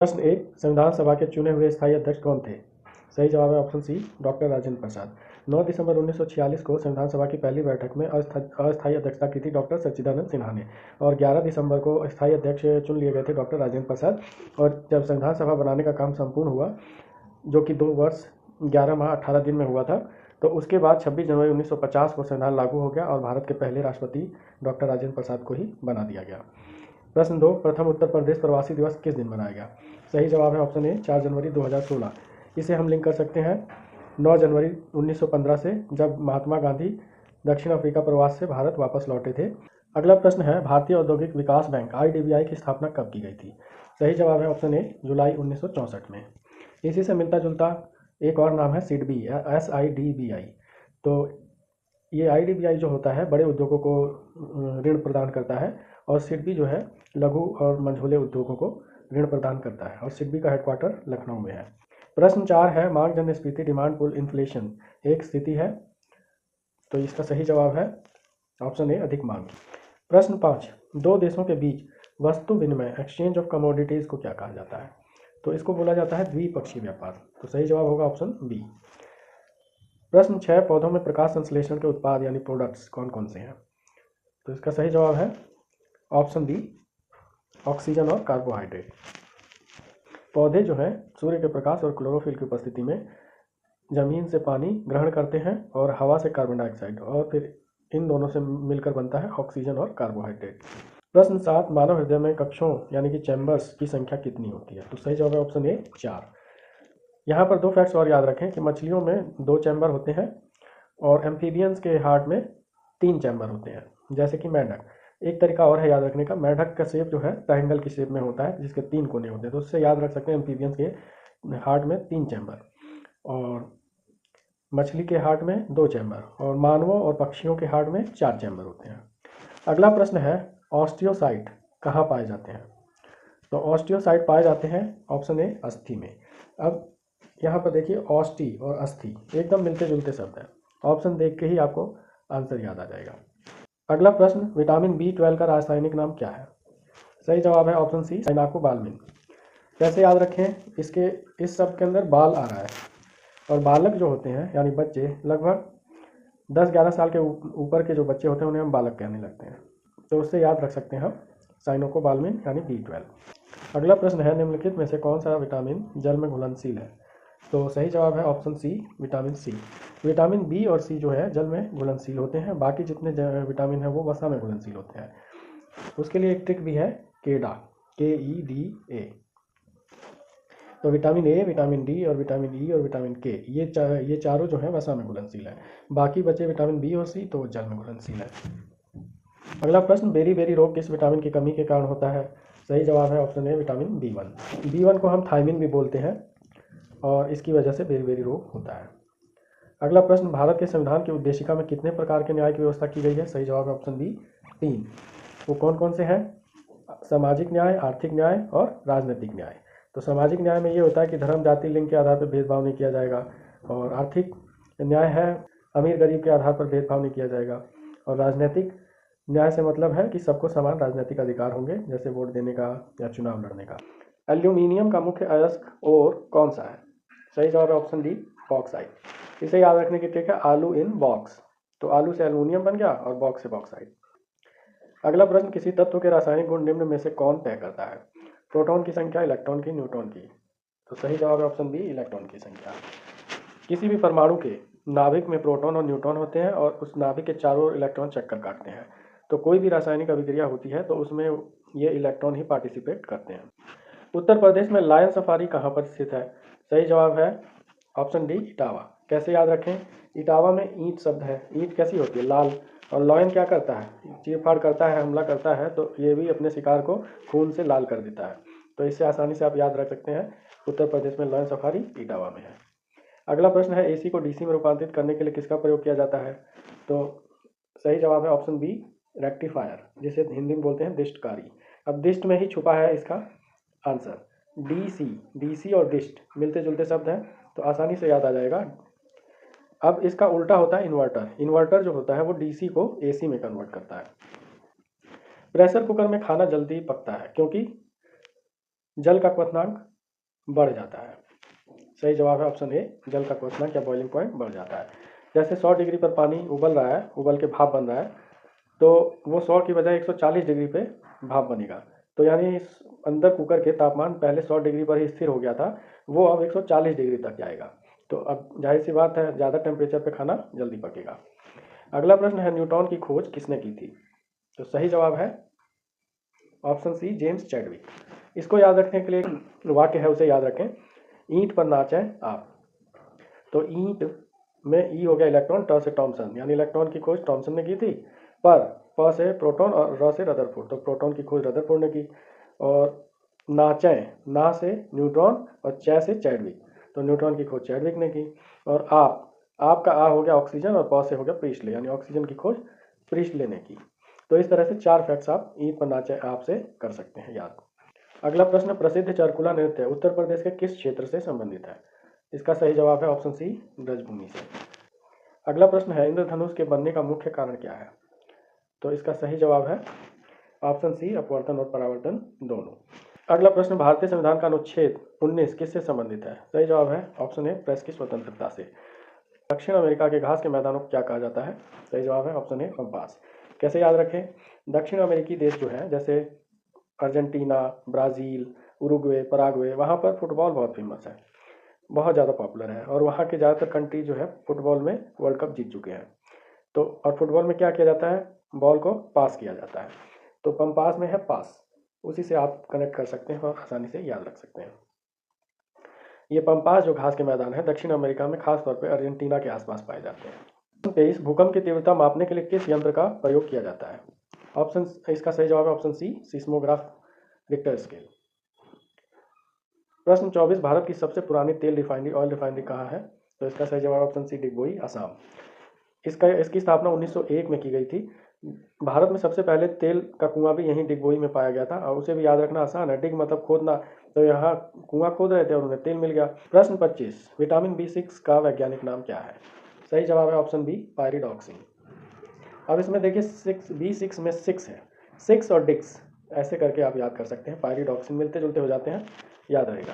प्रश्न एक, संविधान सभा के चुने हुए स्थायी अध्यक्ष कौन थे? सही जवाब है ऑप्शन सी, डॉक्टर राजेंद्र प्रसाद। 9 दिसंबर 1946 को संविधान सभा की पहली बैठक में अस्थायी अध्यक्षता की थी डॉक्टर सच्चिदानंद सिन्हा ने, और 11 दिसंबर को स्थायी अध्यक्ष चुन लिए गए थे डॉक्टर राजेंद्र प्रसाद। और जब संविधान सभा बनाने का काम संपूर्ण हुआ, जो कि 2 वर्ष 11 माह 18 दिन में हुआ था, तो उसके बाद 26 जनवरी 1950 को संविधान लागू हो गया और भारत के पहले राष्ट्रपति डॉक्टर राजेंद्र प्रसाद को ही बना दिया गया। प्रश्न 2, प्रथम उत्तर प्रदेश प्रवासी दिवस किस दिन मनाया गया? सही जवाब है ऑप्शन ए, 4 जनवरी 2016। इसे हम लिंक कर सकते हैं 9 जनवरी 1915 से, जब महात्मा गांधी दक्षिण अफ्रीका प्रवास से भारत वापस लौटे थे। अगला प्रश्न है, भारतीय औद्योगिक विकास बैंक IDBI की स्थापना कब की गई थी? सही जवाब है ऑप्शन ए, जुलाई 1964 में। इसी से मिलता जुलता एक और नाम है SIDBI, SIDBI। तो ये IDBI जो होता है बड़े उद्योगों को ऋण प्रदान करता है, और SIDBI जो है लघु और मझोले उद्योगों को ऋण प्रदान करता है, और SIDBI का हेडक्वार्टर लखनऊ में है। प्रश्न 4 है, मांग स्फीति डिमांड पुल इन्फ्लेशन एक स्थिति है, तो इसका सही जवाब है ऑप्शन ए, अधिक मांग। प्रश्न 5, दो देशों के बीच वस्तु विनिमय एक्सचेंज ऑफ कमोडिटीज को क्या कहा जाता है? तो इसको बोला जाता है द्विपक्षीय व्यापार। तो सही जवाब होगा ऑप्शन बी। प्रश्न 6, पौधों में प्रकाश संश्लेषण के उत्पाद यानी प्रोडक्ट्स कौन कौन से हैं? तो इसका सही जवाब है ऑप्शन बी, ऑक्सीजन और कार्बोहाइड्रेट। पौधे जो हैं सूर्य के प्रकाश और क्लोरोफिल की उपस्थिति में जमीन से पानी ग्रहण करते हैं और हवा से कार्बन डाइऑक्साइड, और फिर इन दोनों से मिलकर बनता है ऑक्सीजन और कार्बोहाइड्रेट। प्रश्न 7, मानव हृदय में कक्षों यानी कि चैम्बर्स की संख्या कितनी होती है? तो सही जवाब है ऑप्शन ए, 4। यहाँ पर 2 फैक्ट्स और याद रखें कि मछलियों में 2 चैम्बर होते हैं और एम्फीबियंस के हार्ट में 3 चैम्बर होते हैं, जैसे कि मेंढक। एक तरीका और है याद रखने का, मेंढक का शेप जो है ट्रायंगल की शेप में होता है जिसके 3 कोने होते हैं, तो उससे याद रख सकते हैं एम्फीबियंस के हार्ट में 3 चैम्बर, और मछली के हार्ट में 2 चैम्बर, और मानवों और पक्षियों के हार्ट में 4 चैम्बर होते हैं। अगला प्रश्न है, ऑस्टियोसाइट कहाँ पाए जाते हैं? तो ऑस्टियोसाइट पाए जाते हैं ऑप्शन ए, अस्थि में। अब यहाँ पर देखिए, ऑस्टी और अस्थि एकदम मिलते जुलते शब्द हैं, ऑप्शन देख के ही आपको आंसर याद आ जाएगा। अगला प्रश्न, विटामिन B12 का रासायनिक नाम क्या है? सही जवाब है ऑप्शन सी, साइनाकोबाल्मिन। कैसे याद रखें? इसके इस शब्द के अंदर बाल आ रहा है, और बालक जो होते हैं यानी बच्चे, लगभग 10-11 साल के ऊपर के जो बच्चे होते हैं उन्हें हम बालक कहने लगते हैं, तो उससे याद रख सकते हैं हम साइनाकोबाल्मिन यानी B12। अगला प्रश्न है, निम्नलिखित में से कौन सा विटामिन जल में घुलनशील है? तो सही जवाब है option C, vitamin C. Vitamin B और सी जो है जल में घुलनशील होते हैं, बाकी जितने विटामिन हैं वो वसा में घुलनशील होते हैं। उसके लिए एक ट्रिक भी है, केडा, KEDA। तो विटामिन ए, विटामिन डी और विटामिन ई और विटामिन के, ये चारों जो है वसा में घुलनशील है, बाकी बचे विटामिन बी और सी तो जल में घुलनशील है। अगला प्रश्न, बेरी बेरी रोग किस विटामिन की कमी के कारण होता है? सही जवाब है option A, vitamin B1। B1 को हम थायमिन भी बोलते हैं, और इसकी वजह से बेरी बेरी रोग होता है। अगला प्रश्न, भारत के संविधान की उद्देशिका में कितने प्रकार के न्याय की व्यवस्था की गई है? सही जवाब है ऑप्शन बी, 3। वो कौन कौन से हैं? सामाजिक न्याय, आर्थिक न्याय और राजनीतिक न्याय। तो सामाजिक न्याय में ये होता है कि धर्म, जाति, लिंग के आधार पर भेदभाव नहीं किया जाएगा, और आर्थिक न्याय है अमीर गरीब के आधार पर भेदभाव नहीं किया जाएगा, और राजनीतिक न्याय से मतलब है कि सबको समान राजनीतिक अधिकार होंगे, जैसे वोट देने का या चुनाव लड़ने का। एल्यूमिनियम का मुख्य अयस्क और कौन सा है? सही जवाब है ऑप्शन डी, बॉक्साइट। इसे याद रखने की ट्रिक है, आलू इन बॉक्स। तो आलू से एल्यूमिनियम बन गया और बॉक्स से बॉक्साइट। अगला प्रश्न, किसी तत्व के रासायनिक गुण निम्न में से कौन तय करता है? प्रोटॉन की संख्या, इलेक्ट्रॉन की, न्यूट्रॉन की। तो सही जवाब है ऑप्शन बी, इलेक्ट्रॉन की संख्या। किसी भी परमाणु के नाभिक में प्रोटॉन और न्यूट्रॉन होते हैं, और उस नाभिक के चारों इलेक्ट्रॉन चक्कर काटते हैं, तो कोई भी रासायनिक अभिक्रिया होती है तो उसमें ये इलेक्ट्रॉन ही पार्टिसिपेट करते हैं। उत्तर प्रदेश में लायन सफारी कहाँ पर स्थित है? सही जवाब है ऑप्शन डी, इटावा। कैसे याद रखें? इटावा में ईंट शब्द है, ईंट कैसी होती है? लाल, और लायन क्या करता है? चीरफाड़ करता है, हमला करता है, तो ये भी अपने शिकार को खून से लाल कर देता है, तो इससे आसानी से आप याद रख सकते हैं, उत्तर प्रदेश में लायन सफारी इटावा में है। अगला प्रश्न है, AC को DC में रूपांतरित करने के लिए किसका प्रयोग किया जाता है? तो सही जवाब है ऑप्शन बी, रेक्टिफायर, जिसे हिंदी में बोलते हैं दिष्टकारी। अब दिष्ट में ही छुपा है इसका आंसर। DC और दिष्ट मिलते जुलते शब्द हैं, तो आसानी से याद आ जाएगा। अब इसका उल्टा होता है इन्वर्टर। इन्वर्टर जो होता है वो DC को AC में कन्वर्ट करता है। प्रेशर कुकर में खाना जल्दी पकता है क्योंकि जल का क्वथनांक बढ़ जाता है। सही जवाब है ऑप्शन ए, जल का क्वथनांक या बॉइलिंग पॉइंट बढ़ जाता है। जैसे 100 डिग्री पर पानी उबल रहा है, उबल के भाप बन रहा है, तो वो 100 की बजाय 140 डिग्री पे भाप बनेगा। तो यानी अंदर कुकर के तापमान पहले 100 डिग्री पर ही स्थिर हो गया था, वो अब 140 डिग्री तक जाएगा। तो अब जाहिर सी बात है, ज़्यादा टेम्परेचर पे खाना जल्दी पकेगा। अगला प्रश्न है, न्यूट्रॉन की खोज किसने की थी? तो सही जवाब है ऑप्शन सी, जेम्स चैडविक। इसको याद रखने के लिए एक वाक्य है, उसे याद रखें। ईंट पर नाचें आप। तो ईंट में ई हो गया इलेक्ट्रॉन, ट से टॉमसन, यानी इलेक्ट्रॉन की खोज टॉमसन ने की थी। पर प से प्रोटॉन और र से रदरफोर्ड, तो प्रोटॉन की खोज रदरफोर्ड ने की। और नाचें, ना से न्यूट्रॉन और चै से चैडविक, तो न्यूट्रॉन की खोज चैडविक ने की। और आपका आ हो गया ऑक्सीजन और प से हो गया प्रीस्टले, यानी ऑक्सीजन की खोज प्रीस्टले ने की। तो इस तरह से 4 फैक्ट्स आप ईंट पर नाचें आप से कर सकते हैं याद। अगला प्रश्न, प्रसिद्ध चरकुला नृत्य उत्तर प्रदेश के किस क्षेत्र से संबंधित है? इसका सही जवाब है ऑप्शन सी, ब्रजभूमि से। अगला प्रश्न है, इंद्रधनुष के बनने का मुख्य कारण क्या है? तो इसका सही जवाब है ऑप्शन सी, अपवर्तन और परावर्तन दोनों। अगला प्रश्न, भारतीय संविधान का अनुच्छेद 19 किससे संबंधित है? सही जवाब है ऑप्शन ए, प्रेस की स्वतंत्रता से। दक्षिण अमेरिका के घास के मैदानों को क्या कहा जाता है? सही जवाब है ऑप्शन ए, पंपास। कैसे याद रखें? दक्षिण अमेरिकी देश जो है, जैसे अर्जेंटीना, ब्राज़ील, उरुग्वे, पराग्वे, वहाँ पर फुटबॉल बहुत फेमस है, बहुत ज़्यादा पॉपुलर है। और वहाँ के ज़्यादातर कंट्री जो है फुटबॉल में वर्ल्ड कप जीत चुके हैं। तो और फुटबॉल में क्या किया जाता है? बॉल को पास किया जाता है। तो पंपास में है पास, उसी से आप कनेक्ट कर सकते हैं और आसानी से याद रख सकते हैं। ये पंपास जो घास के मैदान है, दक्षिण अमेरिका में खासतौर पर अर्जेंटीना के आसपास पाए जाते हैं। 23, भूकंप की तीव्रता मापने के लिए किस यंत्र का प्रयोग किया जाता है? ऑप्शन, इसका सही जवाब है option C, seismograph Richter scale. प्रश्न 24, भारत की सबसे पुरानी तेल रिफाइनरी, ऑयल रिफाइनरी कहाँ है? तो इसका सही जवाब ऑप्शन सी, डिगबोई, असम। इसकी स्थापना 1901 में की गई थी। भारत में सबसे पहले तेल का कुआं भी यहीं डिगबोई में पाया गया था, और उसे भी याद रखना आसान है, डिग मतलब खोदना, तो यहाँ कुआं खोद रहे थे और उन्हें तेल मिल गया। प्रश्न 25, विटामिन B6 का वैज्ञानिक नाम क्या है? सही जवाब है ऑप्शन बी, पायरिडॉक्सिन। अब इसमें देखिए B6 में 6 है, 6 और डिक्स ऐसे करके आप याद कर सकते हैं, पायरिडॉक्सिन मिलते जुलते हो जाते हैं, याद रहेगा।